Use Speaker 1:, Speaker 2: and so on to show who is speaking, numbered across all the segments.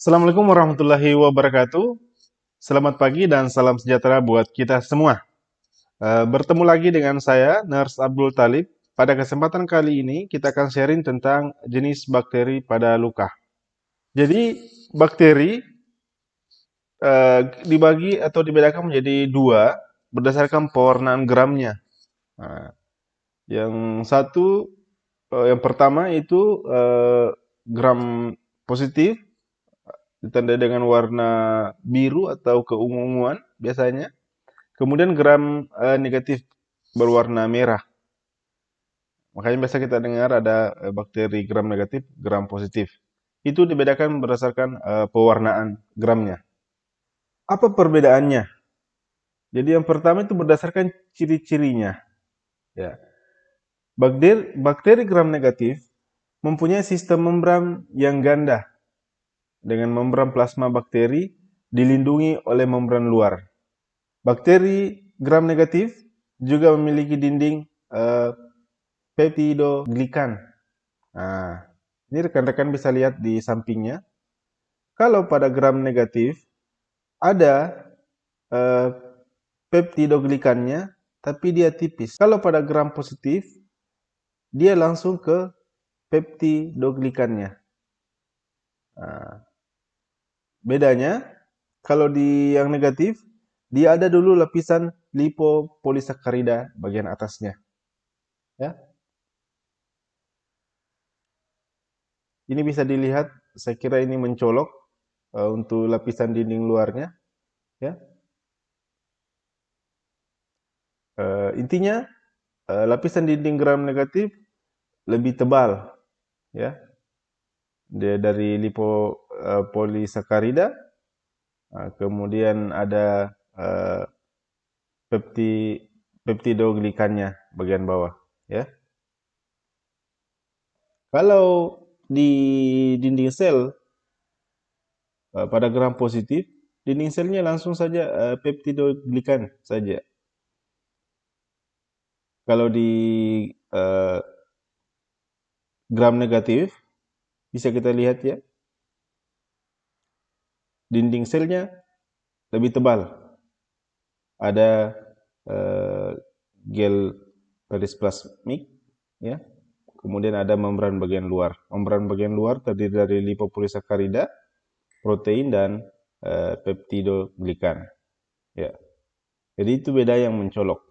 Speaker 1: Assalamualaikum warahmatullahi wabarakatuh. Selamat pagi dan salam sejahtera buat kita semua. Bertemu lagi dengan saya, Nurse Abdul Talib. Pada kesempatan kali ini, kita akan sharing tentang jenis bakteri pada luka. Jadi, bakteri dibagi atau dibedakan menjadi dua berdasarkan pewarnaan gramnya. Nah, yang satu, yang pertama itu gram positif, ditandai dengan warna biru atau keunguan biasanya. Kemudian gram negatif berwarna merah. Makanya biasa kita dengar ada bakteri gram negatif, gram positif. Itu dibedakan berdasarkan pewarnaan gramnya. Apa perbedaannya? Jadi yang pertama itu berdasarkan ciri-cirinya. Ya. Bakteri gram negatif mempunyai sistem membran yang ganda dengan membran plasma bakteri dilindungi oleh membran luar. Bakteri gram negatif juga memiliki dinding peptidoglikan. Nah, ini rekan-rekan bisa lihat di sampingnya. Kalau pada gram negatif ada eh, peptidoglikannya, tapi dia tipis. Kalau pada gram positif, dia langsung ke peptidoglikannya. Nah, bedanya, kalau di yang negatif, dia ada dulu lapisan lipopolisakarida bagian atasnya. Ya, ini bisa dilihat. Saya kira ini mencolok untuk lapisan dinding luarnya. Ya, intinya lapisan dinding gram negatif lebih tebal, ya. Dia dari lipopolisakarida, kemudian ada eh, pepti peptidoglikannya bagian bawah, ya. Kalau di dinding sel pada gram positif, dinding selnya langsung saja peptidoglikan saja. Kalau di eh, gram negatif, bisa kita lihat ya, dinding selnya lebih tebal. Ada eh, gel perisplasmik, ya. Kemudian ada membran bagian luar. Membran bagian luar terdiri dari lipopolisakarida, protein dan peptidoglikan. Ya. Jadi itu beda yang mencolok.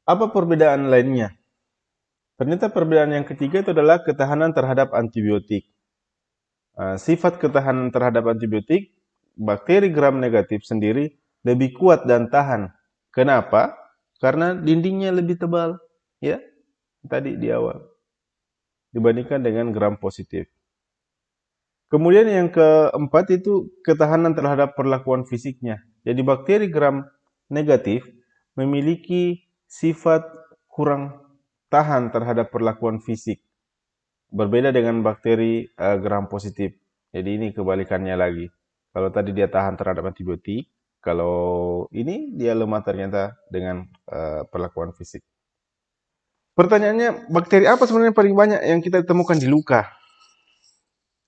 Speaker 1: Apa perbedaan lainnya? Ternyata perbedaan yang ketiga itu adalah ketahanan terhadap antibiotik. Sifat ketahanan terhadap antibiotik, bakteri gram negatif sendiri lebih kuat dan tahan. Kenapa? Karena dindingnya lebih tebal, ya, tadi di awal, dibandingkan dengan gram positif. Kemudian yang keempat itu ketahanan terhadap perlakuan fisiknya. Jadi bakteri gram negatif memiliki sifat kurang tahan terhadap perlakuan fisik. Berbeda dengan bakteri gram positif. Jadi ini kebalikannya lagi. Kalau tadi dia tahan terhadap antibiotik, kalau ini dia lemah ternyata dengan perlakuan fisik. Pertanyaannya, bakteri apa sebenarnya paling banyak yang kita temukan di luka?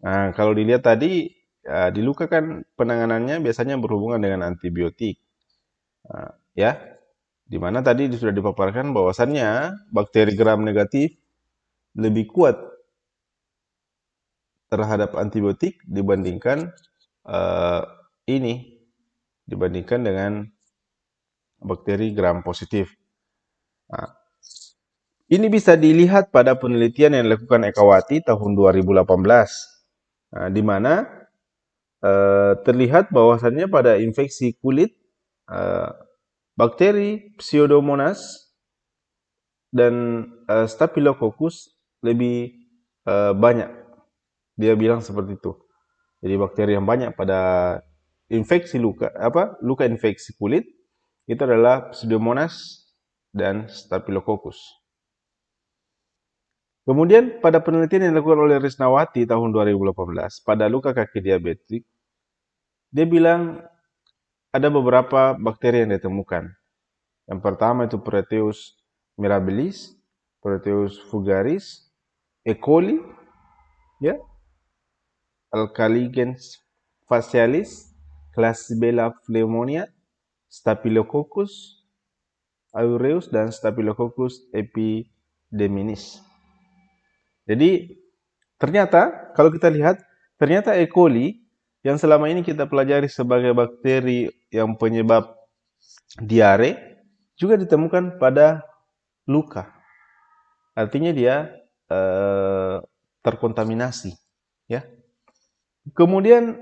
Speaker 1: Nah, kalau dilihat tadi, di luka kan penanganannya biasanya berhubungan dengan antibiotik. Ya, di mana tadi sudah dipaparkan bahwasannya bakteri gram negatif lebih kuat terhadap antibiotik dibandingkan eh, ini, dibandingkan dengan bakteri gram positif. Nah, ini bisa dilihat pada penelitian yang dilakukan Ekawati tahun 2018, di mana terlihat bahwasannya pada infeksi kulit, eh, bakteri Pseudomonas dan Staphylococcus lebih banyak. Dia bilang seperti itu. Jadi bakteri yang banyak pada infeksi luka infeksi kulit itu adalah Pseudomonas dan Staphylococcus. Kemudian pada penelitian yang dilakukan oleh Risnawati tahun 2018 pada luka kaki diabetik, dia bilang ada beberapa bakteri yang ditemukan. Yang pertama itu Proteus mirabilis, Proteus fugaris, E. coli, ya, Alcaligens facialis, Classibella pneumonia, Staphylococcus aureus, dan Staphylococcus epidermidis. Jadi ternyata kalau kita lihat, ternyata E. coli yang selama ini kita pelajari sebagai bakteri yang penyebab diare juga ditemukan pada luka. Artinya dia terkontaminasi, ya. Kemudian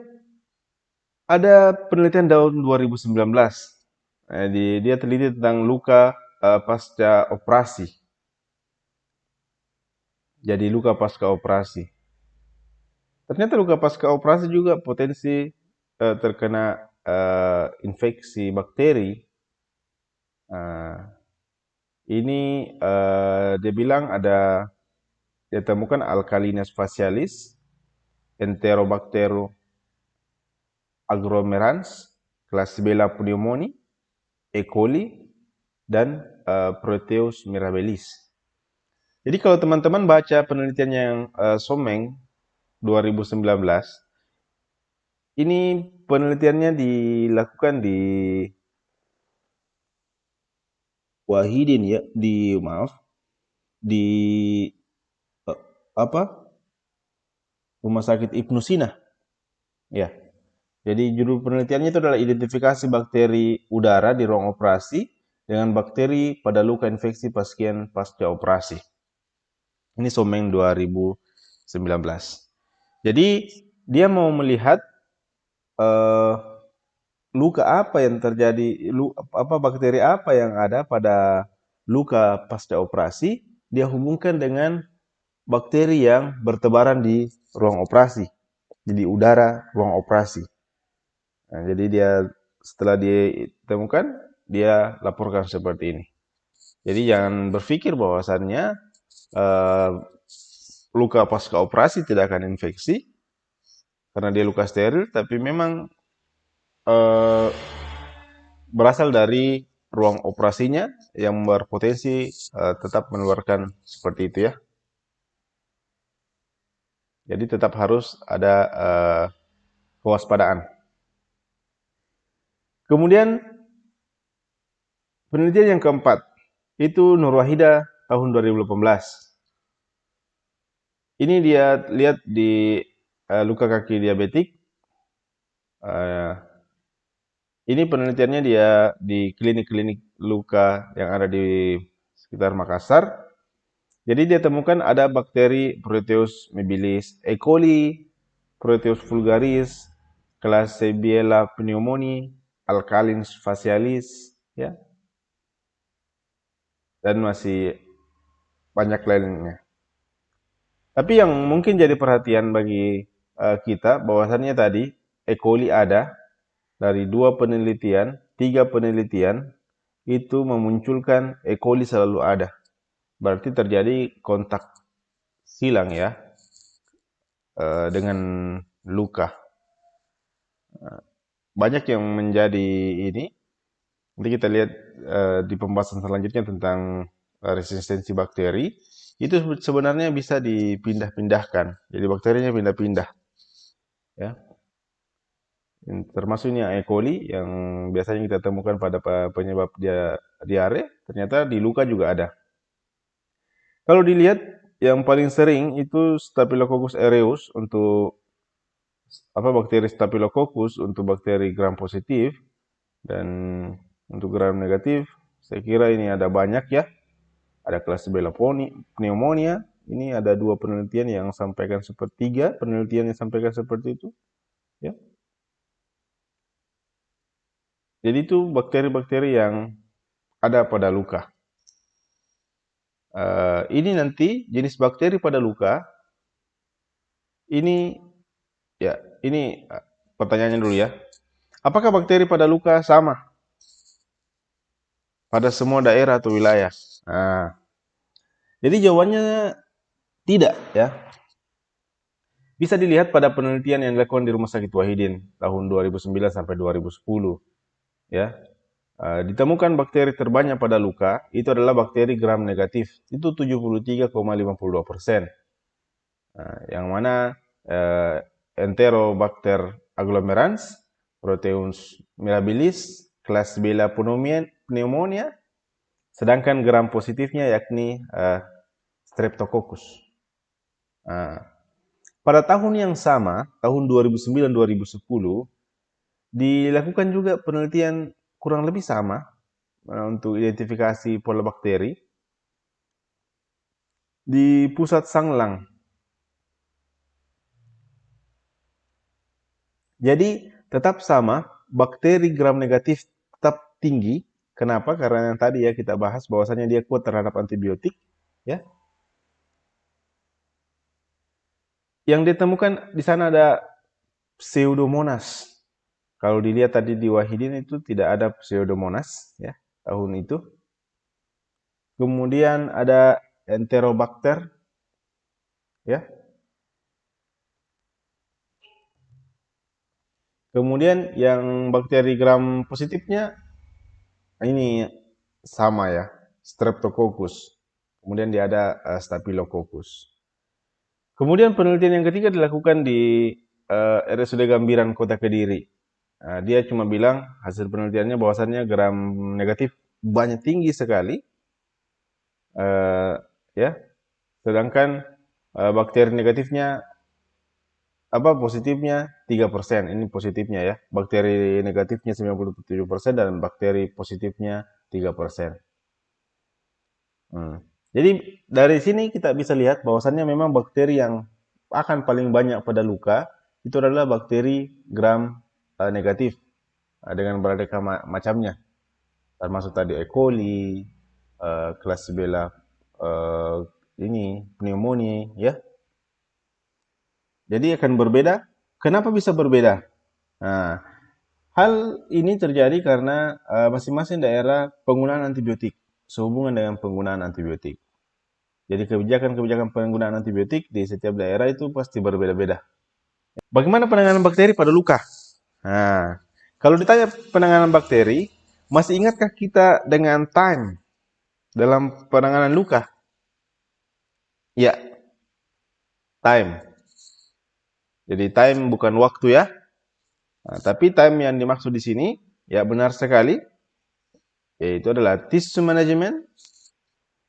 Speaker 1: ada penelitian tahun 2019. Dia teliti tentang luka pasca operasi. Jadi luka pasca operasi. Ternyata luka pasca operasi juga potensi terkena infeksi bakteri. Ini dia bilang dia temukan Alkalinus facialis, Enterobacter aglomerans, Classibella pneumoniae, E. coli, dan Proteus mirabilis. Jadi kalau teman-teman baca penelitian yang Someng 2019, ini penelitiannya dilakukan di Wahidin ya, di Rumah Sakit Ibnu Sina. Ya. Jadi judul penelitiannya itu adalah identifikasi bakteri udara di ruang operasi dengan bakteri pada luka infeksi pasien pasca operasi. Ini Someng 2019. Jadi dia mau melihat luka apa yang terjadi, bakteri apa yang ada pada luka pasca operasi, dia hubungkan dengan bakteri yang bertebaran di ruang operasi, jadi udara ruang operasi. Nah, jadi dia setelah ditemukan, dia laporkan seperti ini. Jadi jangan berpikir bahwasannya luka pasca operasi tidak akan infeksi karena dia luka steril, tapi memang berasal dari ruang operasinya yang berpotensi tetap menularkan seperti itu ya. Jadi tetap harus ada kewaspadaan. Kemudian penelitian yang keempat itu Nurwahida tahun 2018. Ini dia lihat di luka kaki diabetik. Ini penelitiannya dia di klinik-klinik luka yang ada di sekitar Makassar. Jadi dia temukan ada bakteri Proteus mirabilis, E. coli, Proteus vulgaris, Classibella pneumoniae, Alkalinus facialis, ya, dan masih banyak lainnya. Tapi yang mungkin jadi perhatian bagi kita bahwasannya tadi E. coli ada dari 2 penelitian, 3 penelitian itu memunculkan E. coli selalu ada. Berarti terjadi kontak silang ya dengan luka. Banyak yang menjadi ini. Nanti kita lihat di pembahasan selanjutnya tentang resistensi bakteri. Itu sebenarnya bisa dipindah-pindahkan. Jadi bakterinya pindah-pindah. Ya. Termasuk ini E. coli yang biasanya kita temukan pada penyebab diare, ternyata di luka juga ada. Kalau dilihat yang paling sering itu Staphylococcus aureus untuk bakteri Staphylococcus untuk bakteri gram positif, dan untuk gram negatif saya kira ini ada banyak ya. Ada Classibella pneumonia. Ini ada 2 penelitian yang sampaikan seperti 3 penelitian yang sampaikan seperti itu ya. Jadi itu bakteri-bakteri yang ada pada luka. Ini nanti jenis bakteri pada luka. Ini ya, ini pertanyaannya dulu ya. Apakah bakteri pada luka sama pada semua daerah atau wilayah? Nah, jadi jawabannya tidak ya. Bisa dilihat pada penelitian yang dilakukan di Rumah Sakit Wahidin tahun 2009 sampai 2010 ya. Ditemukan bakteri terbanyak pada luka itu adalah bakteri gram negatif, itu 73,52%. Yang mana Enterobacter agglomerans, Proteus mirabilis, Klebsiella pneumonia, sedangkan gram positifnya yakni Streptococcus. Pada tahun yang sama, tahun 2009-2010, dilakukan juga penelitian kurang lebih sama untuk identifikasi pola bakteri di pusat Sanglang. Jadi tetap sama, bakteri gram negatif tetap tinggi. Kenapa? Karena yang tadi ya kita bahas bahwasanya dia kuat terhadap antibiotik, ya. Yang ditemukan di sana ada Pseudomonas. Kalau dilihat tadi di Wahidin itu tidak ada Pseudomonas, ya, tahun itu. Kemudian ada Enterobacter, ya. Kemudian yang bakteri gram positifnya ini sama ya, Streptococcus. Kemudian dia ada Staphylococcus. Kemudian penelitian yang ketiga dilakukan di RSUD Gambiran Kota Kediri. Dia cuma bilang hasil penelitiannya bahwasannya gram negatif banyak tinggi sekali, ya. Sedangkan bakteri negatifnya positifnya 3%. Ini positifnya ya. Bakteri negatifnya 97% dan bakteri positifnya 3%. Jadi dari sini kita bisa lihat bahwasannya memang bakteri yang akan paling banyak pada luka itu adalah bakteri gram negatif dengan beraneka macamnya. Termasuk tadi E. coli, Klebsiella pneumonia, ya. Jadi akan berbeda. Kenapa bisa berbeda? Nah, hal ini terjadi karena masing-masing daerah penggunaan antibiotik, sehubungan dengan penggunaan antibiotik. Jadi kebijakan-kebijakan penggunaan antibiotik di setiap daerah itu pasti berbeda-beda. Bagaimana penanganan bakteri pada luka? Nah, kalau ditanya penanganan bakteri, masih ingatkah kita dengan time dalam penanganan luka? Ya, time. Jadi time bukan waktu ya. Tapi time yang dimaksud di sini, ya benar sekali, yaitu adalah tissue management,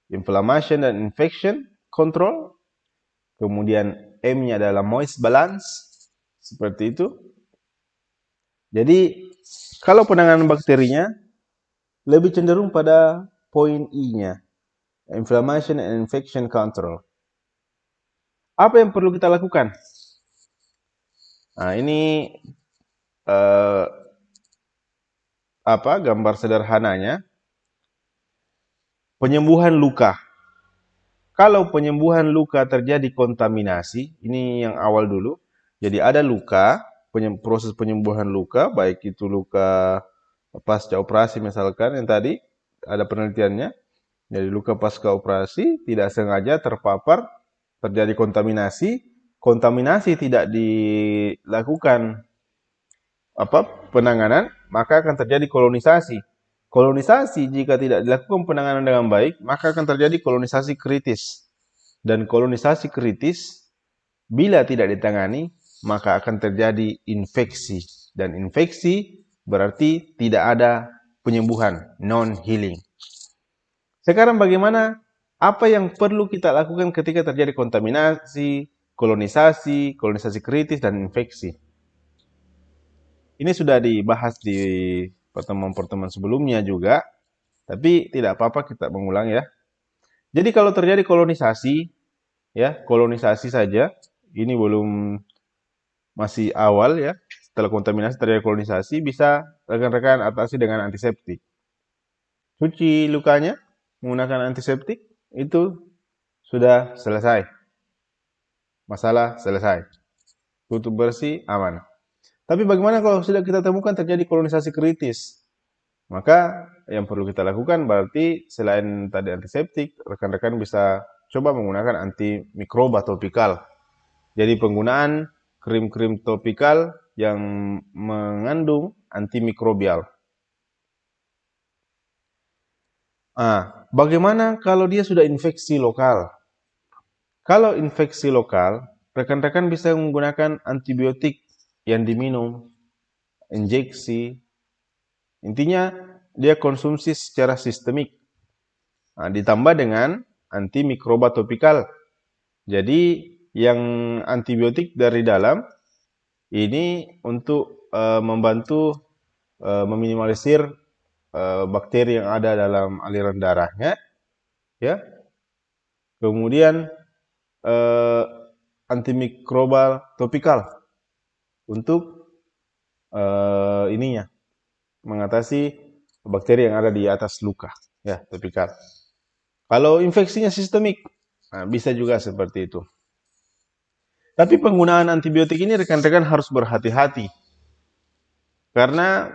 Speaker 1: inflammation dan infection control, kemudian M-nya adalah moist balance, seperti itu. Jadi, kalau penanganan bakterinya, lebih cenderung pada poin I-nya, inflammation and infection control. Apa yang perlu kita lakukan? Nah, ini gambar sederhananya. Penyembuhan luka. Kalau penyembuhan luka terjadi kontaminasi, ini yang awal dulu. Jadi ada luka, proses penyembuhan luka, baik itu luka pasca operasi misalkan yang tadi ada penelitiannya. Jadi luka pasca operasi tidak sengaja terpapar, terjadi kontaminasi. Kontaminasi tidak dilakukan penanganan, maka akan terjadi kolonisasi. Kolonisasi jika tidak dilakukan penanganan dengan baik, maka akan terjadi kolonisasi kritis. Dan kolonisasi kritis, bila tidak ditangani, maka akan terjadi infeksi. Dan infeksi berarti tidak ada penyembuhan, non-healing. Sekarang bagaimana? Apa yang perlu kita lakukan ketika terjadi kontaminasi, kolonisasi kritis, dan infeksi? Ini sudah dibahas di pertemuan-pertemuan sebelumnya juga, tapi tidak apa-apa kita mengulang ya. Jadi kalau terjadi kolonisasi, ya kolonisasi saja, ini masih awal ya. Setelah kontaminasi terjadi kolonisasi, bisa rekan-rekan atasi dengan antiseptik. Cuci lukanya menggunakan antiseptik, itu sudah selesai. Masalah selesai. Tutup bersih, aman. Tapi bagaimana kalau sudah kita temukan terjadi kolonisasi kritis? Maka yang perlu kita lakukan berarti selain tadi antiseptik, rekan-rekan bisa coba menggunakan antimikroba topikal. Jadi penggunaan krim-krim topikal yang mengandung antimikrobial. Bagaimana kalau dia sudah infeksi lokal? Kalau infeksi lokal, rekan-rekan bisa menggunakan antibiotik yang diminum, injeksi. Intinya dia konsumsi secara sistemik. Nah, ditambah dengan antimikroba topikal. Jadi yang antibiotik dari dalam ini untuk membantu meminimalisir bakteri yang ada dalam aliran darahnya, ya. Kemudian antimikrobal topikal untuk ininya mengatasi bakteri yang ada di atas luka, ya, topikal. Kalau infeksinya sistemik, nah, bisa juga seperti itu. Tapi penggunaan antibiotik ini rekan-rekan harus berhati-hati. Karena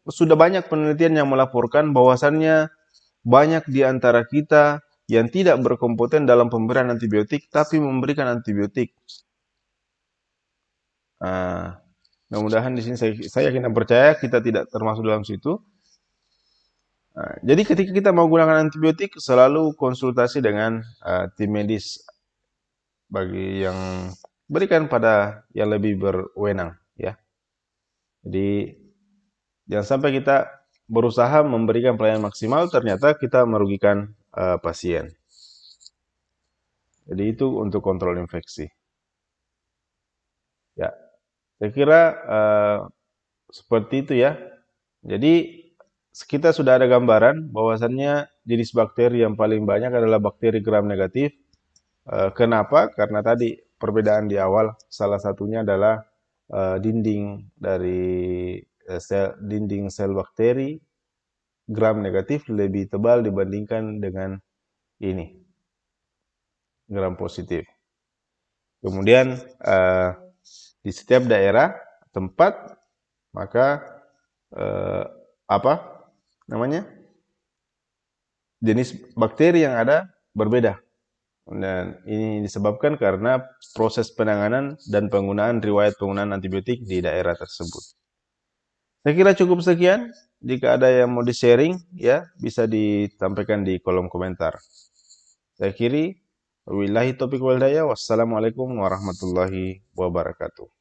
Speaker 1: sudah banyak penelitian yang melaporkan bahwasannya banyak di antara kita yang tidak berkompeten dalam pemberian antibiotik, tapi memberikan antibiotik. Nah, mudah-mudahan di sini saya yakin dan percaya kita tidak termasuk dalam situ. Nah, jadi ketika kita mau gunakan antibiotik, selalu konsultasi dengan tim medis bagi yang berikan pada yang lebih berwenang, ya. Jadi jangan sampai kita berusaha memberikan pelayanan maksimal, ternyata kita merugikan pasien. Jadi itu untuk kontrol infeksi. Ya, saya kira seperti itu ya. Jadi kita sudah ada gambaran bahwasannya jenis bakteri yang paling banyak adalah bakteri gram negatif. Kenapa? Karena tadi perbedaan di awal salah satunya adalah dinding dari dinding sel bakteri gram negatif lebih tebal dibandingkan dengan ini gram positif. Kemudian di setiap daerah tempat maka apa namanya jenis bakteri yang ada berbeda, dan ini disebabkan karena proses penanganan dan penggunaan riwayat penggunaan antibiotik di daerah tersebut. Saya kira cukup sekian. Jika ada yang mau di-sharing, ya bisa disampaikan di kolom komentar. Saya akhiri. Wabillahi taufiq wal hidayah. Wassalamualaikum warahmatullahi wabarakatuh.